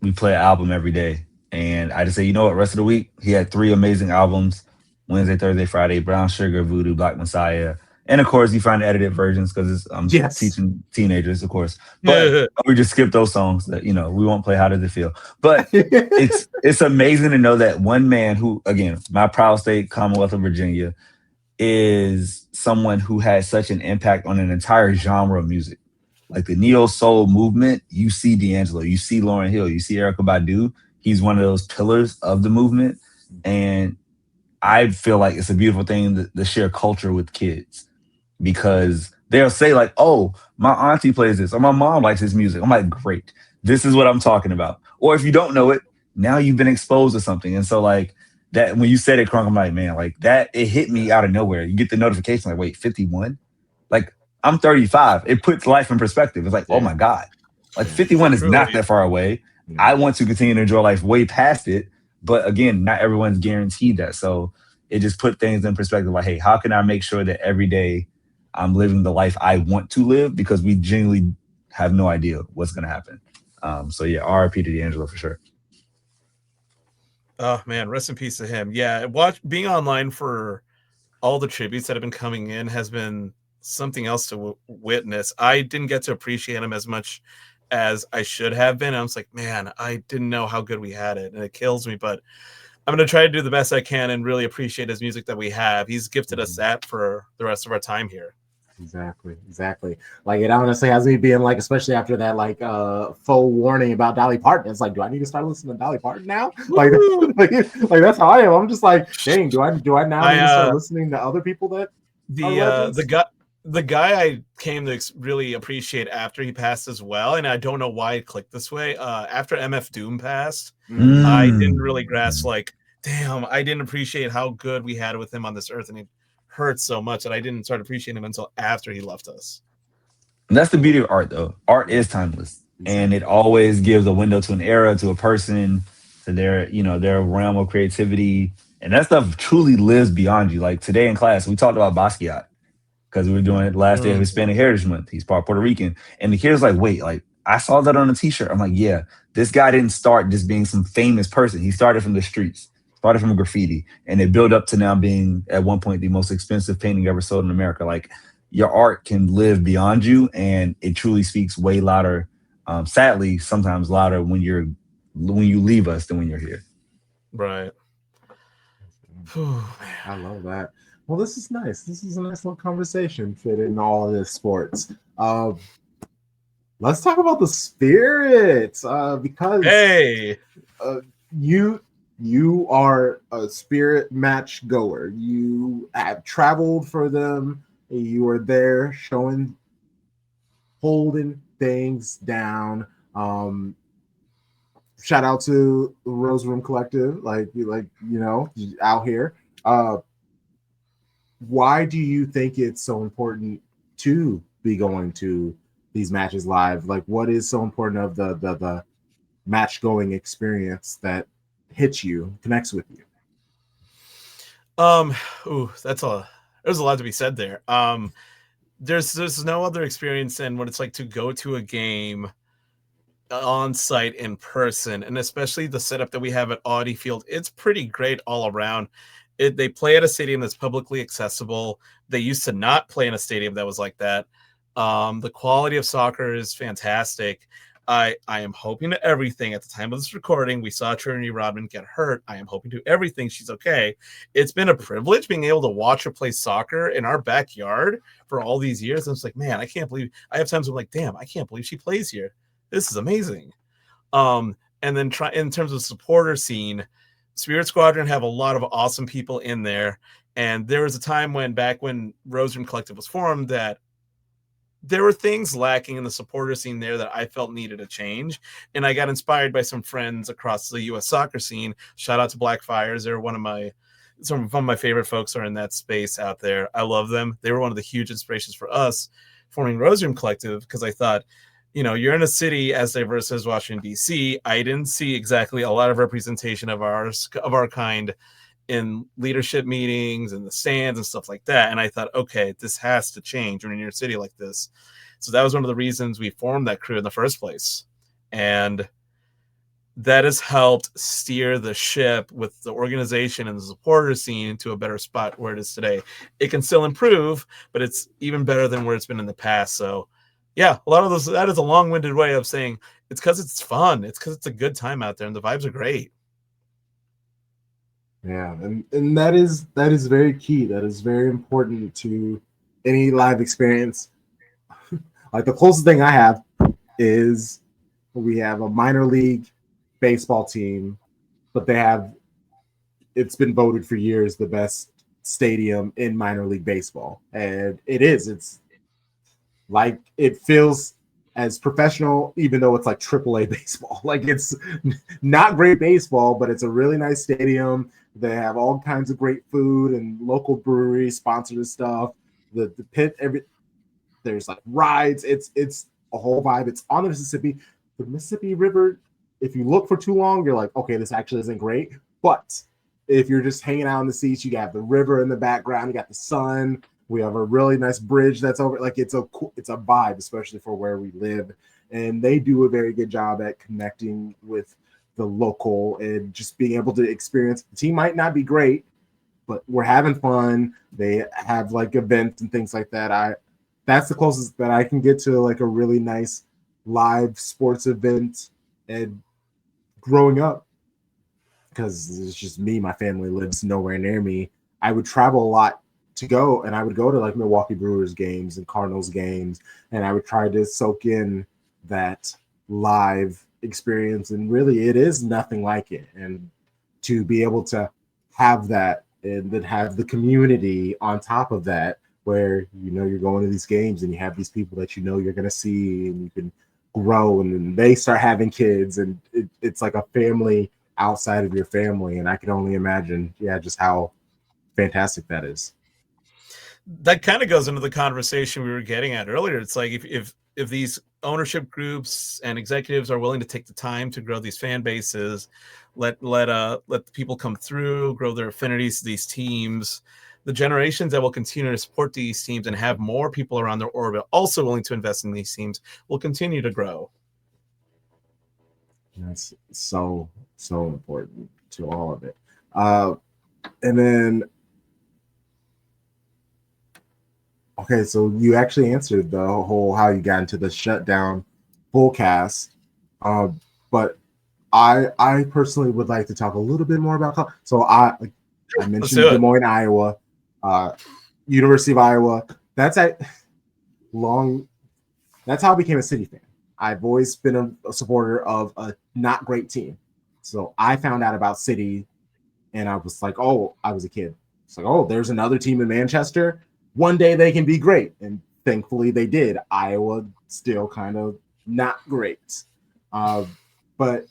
we play an album every day, and I just say, you know what, rest of the week he had 3 amazing albums: Wednesday, Thursday, Friday, Brown Sugar, Voodoo, Black Messiah. And of course, you find edited versions because I'm teaching teenagers, of course. But we just skip those songs that, we won't play How Does It Feel. But it's amazing to know that one man who, again, my proud state, Commonwealth of Virginia, is someone who has such an impact on an entire genre of music. Like the neo soul movement, you see D'Angelo, you see Lauryn Hill, you see Erykah Badu. He's one of those pillars of the movement. And I feel like it's a beautiful thing to share culture with kids, because they'll say like, oh, my auntie plays this, or my mom likes this music. I'm like, great. This is what I'm talking about. Or if you don't know it, now you've been exposed to something. And so like that, when you said it, Crunk, I'm like, man, like that, it hit me out of nowhere. You get the notification like, wait, 51? Like I'm 35. It puts life in perspective. It's like, oh my God, like 51 is not that far away. I want to continue to enjoy life way past it. But again, not everyone's guaranteed that. So it just put things in perspective. Like, hey, how can I make sure that every day I'm living the life I want to live? Because we genuinely have no idea what's going to happen. So yeah, RIP to D'Angelo for sure. Oh man, rest in peace to him. Yeah, being online for all the tributes that have been coming in has been something else to witness. I didn't get to appreciate him as much as I should have been. I was like, man, I didn't know how good we had it, and it kills me. But I'm going to try to do the best I can and really appreciate his music that we have. He's gifted us that for the rest of our time here. Exactly. Like it honestly has me being like, especially after that like faux warning about Dolly Parton. It's like, do I need to start listening to Dolly Parton now? Like that's how I am. I'm just like, dang, do I now need to start listening to other people that the guy I came to really appreciate after he passed as well, and I don't know why it clicked this way. After MF Doom passed, I didn't really grasp like, damn, I didn't appreciate how good we had with him on this earth, and it hurt so much that I didn't start appreciating him until after he left us. And that's the beauty of art, though. Art is timeless, and it always gives a window to an era, to a person, to their realm of creativity, and that stuff truly lives beyond you. Like today in class, we talked about Basquiat because we were doing it last day of Hispanic Heritage Month. He's part Puerto Rican, and the kid was like, "Wait, like I saw that on a T-shirt." I'm like, "Yeah, this guy didn't start just being some famous person. He started from the streets." Started from graffiti, and it built up to now being at one point the most expensive painting ever sold in America. Like your art can live beyond you, and it truly speaks way louder. Sadly, sometimes louder when you leave us than when you're here. Right. Whew, I man. love that. Well, this is nice. This is a nice little conversation fit in all of this sports. Let's talk about the spirits, because Hey. uh, you you are a spirit match goer. You have traveled for them. You were there showing, holding things down. Um, Shout out to the Rose Room Collective, out here. Uh, why do you think it's so important to be going to these matches live? Like, what is so important of the match going experience that hits you, connects with you? Um, ooh, there's a lot to be said there. There's no other experience than what it's like to go to a game on site in person, and especially the setup that we have at Audi Field. It's pretty great all around. They play at a stadium that's publicly accessible. They used to not play in a stadium that was like that. The quality of soccer is fantastic. I am hoping to everything at the time of this recording. We saw Trinity Rodman get hurt. I am hoping to everything she's okay. It's been a privilege being able to watch her play soccer in our backyard for all these years. I was like, man, I can't believe. I have times I'm like, damn, I can't believe she plays here. This is amazing. And then try in terms of supporter scene, Spirit Squadron have a lot of awesome people in there. And there was a time back when Rose Room Collective was formed, that there were things lacking in the supporter scene there that I felt needed a change. And I got inspired by some friends across the US soccer scene. Shout out to Black Fires. They're some of my favorite folks are in that space out there. I love them. They were one of the huge inspirations for us forming Rose Room Collective, because I thought, you're in a city as diverse as Washington, D.C. I didn't see exactly a lot of representation of our kind in leadership meetings and the stands and stuff like that. And I thought, okay, this has to change when you're in a city like this. So that was one of the reasons we formed that crew in the first place. And that has helped steer the ship with the organization and the supporter scene to a better spot where it is today. It can still improve, but it's even better than where it's been in the past. So yeah, a lot of those, that is a long-winded way of saying it's because it's fun. It's because it's a good time out there and the vibes are great. Yeah, and that is very key. That is very important to any live experience. Like, the closest thing I have is we have a minor league baseball team, but it's been voted for years the best stadium in minor league baseball. And it's like, it feels as professional, even though it's like AAA baseball. Like, it's not great baseball, but it's a really nice stadium. They have all kinds of great food, and local breweries sponsor the stuff. The pit, there's like rides. It's a whole vibe. It's on the Mississippi. The Mississippi River, if you look for too long, you're like, okay, this actually isn't great. But if you're just hanging out in the seats, you got the river in the background, you got the sun. We have a really nice bridge that's over. Like, it's a vibe, especially for where we live. And they do a very good job at connecting with the local and just being able to experience. The team might not be great, but we're having fun. They have like events and things like that. That's the closest that I can get to like a really nice live sports event. And growing up, because it's just me, my family lives nowhere near me, I would travel a lot to go, and I would go to like Milwaukee Brewers games and Cardinals games, and I would try to soak in that live experience. And really, it is nothing like it. And to be able to have that, and then have the community on top of that, where you're going to these games and you have these people that you're going to see, and you can grow, and then they start having kids, and it's like a family outside of your family. And I can only imagine, just how fantastic that is. That kind of goes into the conversation we were getting at earlier. It's like if these ownership groups and executives are willing to take the time to grow these fan bases, let the people come through, grow their affinities to these teams, the generations that will continue to support these teams and have more people around their orbit also willing to invest in these teams will continue to grow. That's so important to all of it. And then Okay, so you actually answered the whole how you got into the shutdown full cast. But I personally would like to talk a little bit more about. So I Let's mentioned do Des it. Moines, Iowa, uh, University of Iowa. That's at long. That's how I became a City fan. I've always been a supporter of a not great team. So I found out about City, and I was like, oh, I was a kid. It's like, oh, there's another team in Manchester. One day they can be great, and thankfully they did. Iowa still kind of not great, but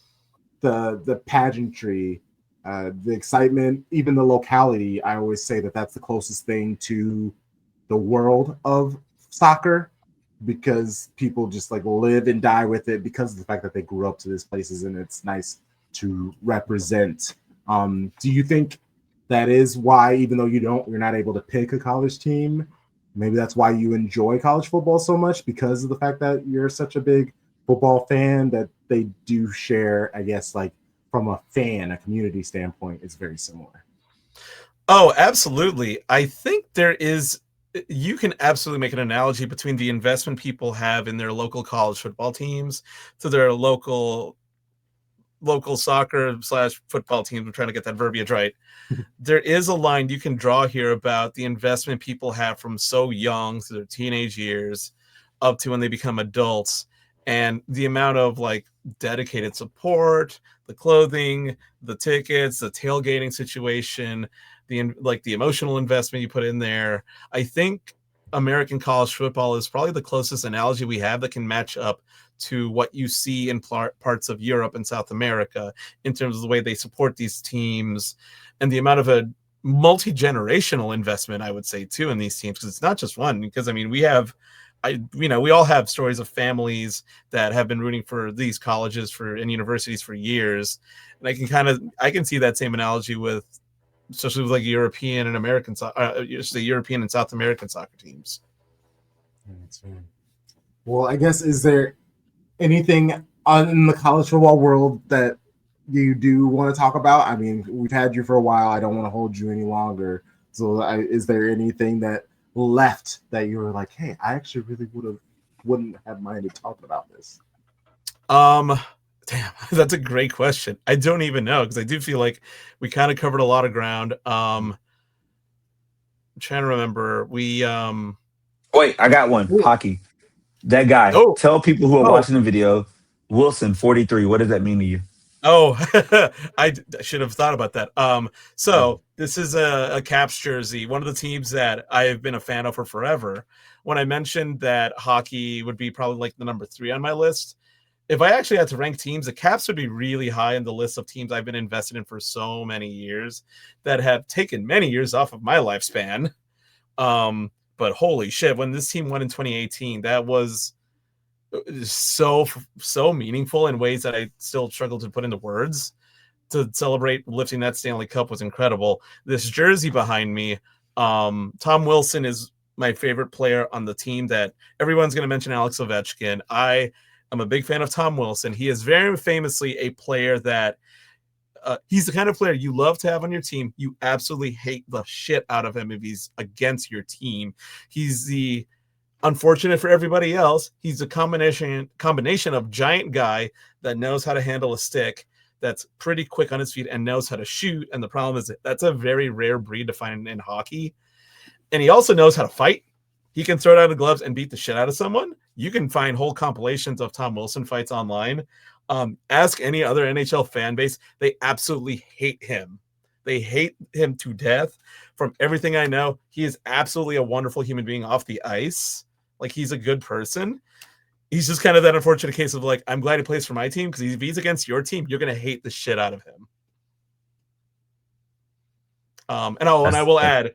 the pageantry, the excitement, even the locality. I always say that that's the closest thing to the world of soccer because people just like live and die with it because of the fact that they grew up to these places and it's nice to represent. Do you think that is why, even though you're not able to pick a college team, maybe that's why you enjoy college football so much because of the fact that you're such a big football fan that they do share, I guess, like from a community standpoint, it's very similar. Oh, absolutely. I think you can absolutely make an analogy between the investment people have in their local college football teams to their local soccer slash football teams. I'm trying to get that verbiage right. There is a line you can draw here about the investment people have from so young to their teenage years up to when they become adults, and the amount of like dedicated support, the clothing, the tickets, the tailgating situation, the emotional investment you put in there. I think American college football is probably the closest analogy we have that can match up to what you see in parts of Europe and South America in terms of the way they support these teams and the amount of a multi-generational investment, I would say, too, in these teams, because it's not just one. Because I mean, we all have stories of families that have been rooting for these colleges and universities for years, and I can see that same analogy with, especially with like European and American, the European and South American soccer teams. Well, I guess, is there anything in the college football world that you do want to talk about? I mean, we've had you for a while. I don't want to hold you any longer. So, is there anything that left that you were like, hey, I actually really wouldn't have minded talking about this? Damn, that's a great question. I don't even know because I do feel like we kind of covered a lot of ground. I'm trying to remember. Wait, I got one. Hockey. That guy. Oh, Tell people who are oh, watching the video, Wilson 43. What does that mean to you? oh! I should have thought about that. So this is a Caps jersey, one of the teams that I've been a fan of for forever. When I mentioned that hockey would be probably like the number 3 on my list, if I actually had to rank teams, the Caps would be really high in the list of teams I've been invested in for so many years that have taken many years off of my lifespan. But holy shit, when this team won in 2018, that was so meaningful in ways that I still struggle to put into words. To celebrate lifting that Stanley Cup was incredible. This jersey behind me, Tom Wilson is my favorite player on the team. That everyone's going to mention Alex Ovechkin. I am a big fan of Tom Wilson. He is very famously a player that he's the kind of player you love to have on your team. You absolutely hate the shit out of him if he's against your team. Unfortunate for everybody else, he's a combination of giant guy that knows how to handle a stick, that's pretty quick on his feet, and knows how to shoot. And the problem is that's a very rare breed to find in hockey. And he also knows how to fight. He can throw it out of the gloves and beat the shit out of someone. You can find whole compilations of Tom Wilson fights online. Ask any other NHL fan base. They absolutely hate him. They hate him to death. From everything I know, he is absolutely a wonderful human being off the ice. Like, he's a good person. He's just kind of that unfortunate case of like, I'm glad he plays for my team, because if he's against your team, you're going to hate the shit out of him. And I will add,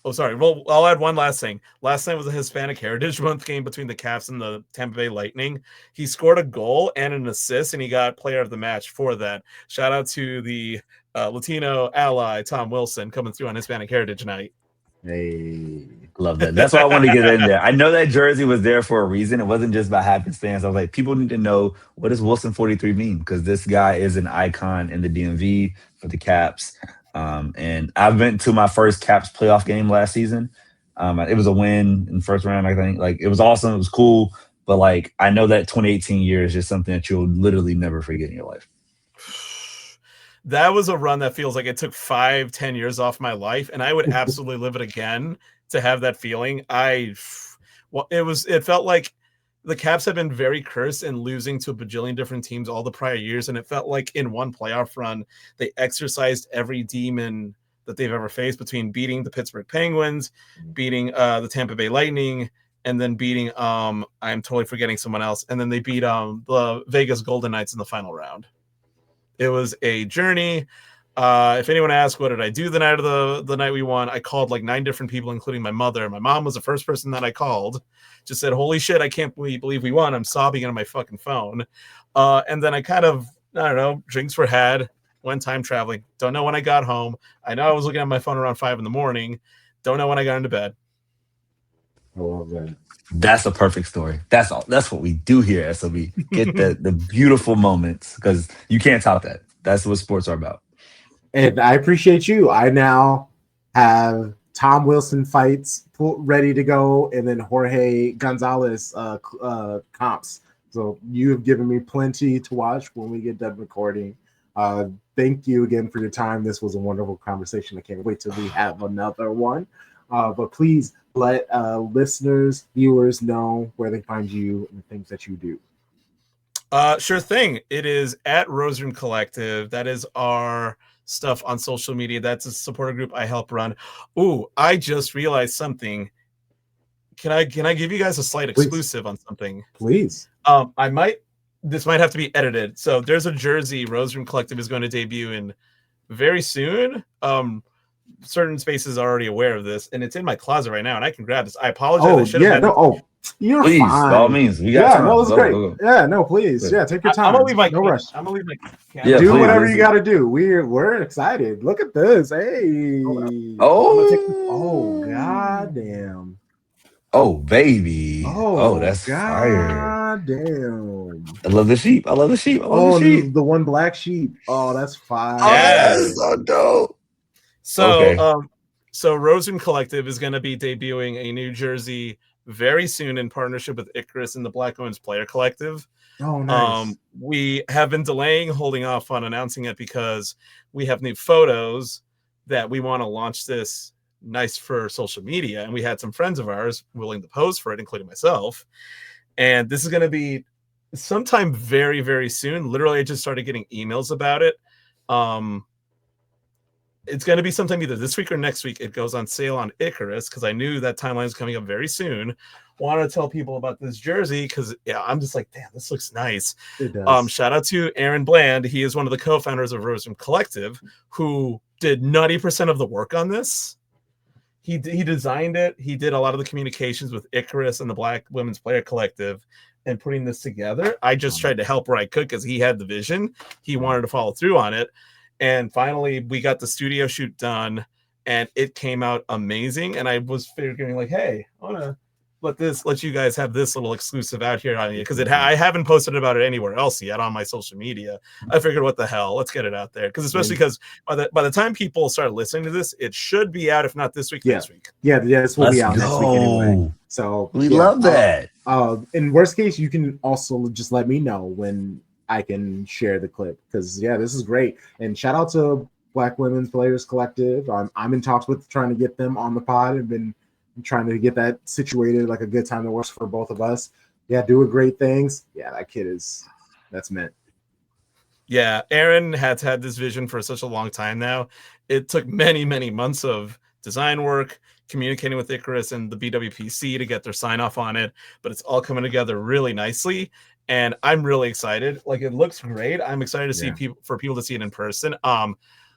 well, I'll add one last thing. Last night was a Hispanic Heritage Month game between the Caps and the Tampa Bay Lightning. He scored a goal and an assist, and he got player of the match for that. Shout out to the Latino ally, Tom Wilson, coming through on Hispanic Heritage Night. Hey, love that. That's why I wanted to get in there. I know that jersey was there for a reason. It wasn't just by happenstance. I was like, people need to know, what does Wilson 43 mean? Because this guy is an icon in the DMV for the Caps. And I went to my first Caps playoff game last season. It was a win in the first round, I think. Like, it was awesome. It was cool. But like, I know that 2018 year is just something that you'll literally never forget in your life. That was a run that feels like it took 5-10 years off my life, and I would absolutely live it again to have that feeling. It felt like the Caps have been very cursed and losing to a bajillion different teams all the prior years, and it felt like in one playoff run they exercised every demon that they've ever faced, between beating the Pittsburgh Penguins, beating the Tampa Bay Lightning, and then beating I'm totally forgetting someone else, and then they beat the Vegas Golden Knights in the final round. It was a journey. If anyone asks what did I do the night of the night we won, I called like 9 different people, including my mother. My mom was the first person that I called. Just said, "Holy shit, I can't believe we won." I'm sobbing on my fucking phone. And then I kind of, I don't know, drinks were had, went time traveling. Don't know when I got home. I know I was looking at my phone around 5 a.m. Don't know when I got into bed. I love that. That's a perfect story. That's all. That's what we do here at SOB. Get the beautiful moments, because you can't top that. That's what sports are about. And I appreciate you. I now have Tom Wilson fights ready to go, and then Jorge Gonzalez comps. So you have given me plenty to watch when we get done recording. Thank you again for your time. This was a wonderful conversation. I can't wait till we have another one. But please let listeners, viewers know where they find you and the things that you do. Sure thing. It is at Reyes-Ceron Collective. That is our stuff on social media. That's a supporter group I help run. Ooh, I just realized something. Can I give you guys a slight exclusive on something? Please. This might have to be edited. So there's a jersey Reyes-Ceron Collective is going to debut in very soon. Certain spaces are already aware of this, and it's in my closet right now, and I can grab this. I apologize. You're please, fine. By all means, we got time. No, it's great. Go. Yeah, no, please. Yeah, take your time. I'm gonna leave my rush. I'm gonna leave my camera. Yeah, do please, whatever you got to do. We're excited. Look at this. Hey. Oh, goddamn. Oh, baby. Oh, that's fire. Goddamn. I love the sheep. The one black sheep. Oh, that's fire. Oh, that's so dope. So Reyes-Ceron Collective is going to be debuting a new jersey very soon in partnership with Icarus and the Black Women's Player Collective. Oh, nice. We have been holding off on announcing it because we have new photos that we want to launch this nice for social media, and we had some friends of ours willing to pose for it, including myself. And this is going to be sometime very, very soon. Literally, I just started getting emails about it. It's going to be sometime either this week or next week. It goes on sale on Icarus because I knew that timeline is coming up very soon. Wanted to tell people about this jersey because I'm just like, damn, this looks nice. It does. Shout out to Aaron Bland. He is one of the co-founders of Reyes-Ceron Collective, who did 90% of the work on this. He designed it. He did a lot of the communications with Icarus and the Black Women's Player Collective and putting this together. I just tried to help where I could because he had the vision. He wanted to follow through on it. And finally, we got the studio shoot done, and it came out amazing. And I was figuring, like, hey, I want to let you guys have this little exclusive out here on you because I haven't posted about it anywhere else yet on my social media. I figured, what the hell, let's get it out there, because especially because by the time people start listening to this, it should be out, if not this week, next week. Yeah, this will be out next week anyway. So we love that. In worst case, you can also just let me know when I can share the clip, because this is great. And shout out to Black Women's Players Collective. I'm in talks with trying to get them on the pod. I've been trying to get that situated, like a good time that works for both of us. Doing great things. That kid that's meant. Yeah, Aaron has had this vision for such a long time now. It took many, many months of design work, communicating with Icarus and the BWPC to get their sign off on it, but it's all coming together really nicely. And I'm really excited. Like, it looks great. I'm excited to see people to see it in person.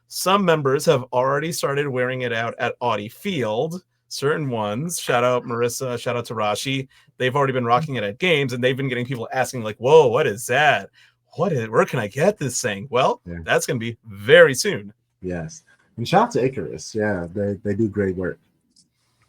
Some members have already started wearing it out at Audi Field. Certain ones, shout out Marissa, shout out to Rashi. They've already been rocking it at games, and they've been getting people asking, like, whoa, what is that? Where can I get this thing? Well, that's going to be very soon. Yes. And shout out to Icarus. They do great work.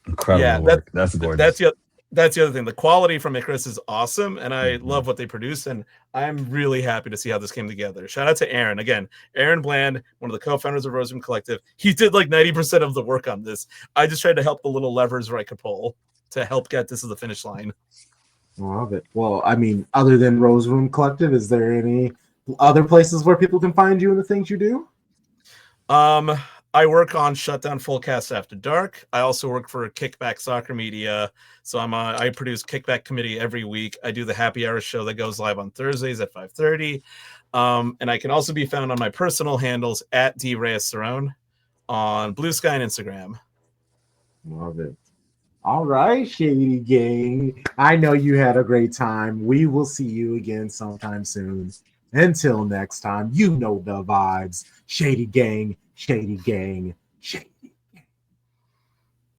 Incredible work. That's gorgeous. that's the other thing. The quality from Icarus is awesome, and I love what they produce, and I'm really happy to see how this came together. Shout out to Aaron. Again, Aaron Bland, one of the co-founders of Roseroom Collective. He did like 90% of the work on this. I just tried to help the little levers where I could pull to help get this to the finish line. Love it. Well, I mean, other than Rose Room Collective, is there any other places where people can find you and the things you do? I work on Shutdown Fullcast After Dark. I also work for Kickback Soccer Media. So I produce Kickback Committee every week. I do the Happy Hour show that goes live on Thursdays at 5:30. And I can also be found on my personal handles at Reyes-Ceron on Blue Sky and Instagram. Love it. All right, Shady Gang. I know you had a great time. We will see you again sometime soon. Until next time, you know the vibes. Shady Gang, Shady Gang, Shady.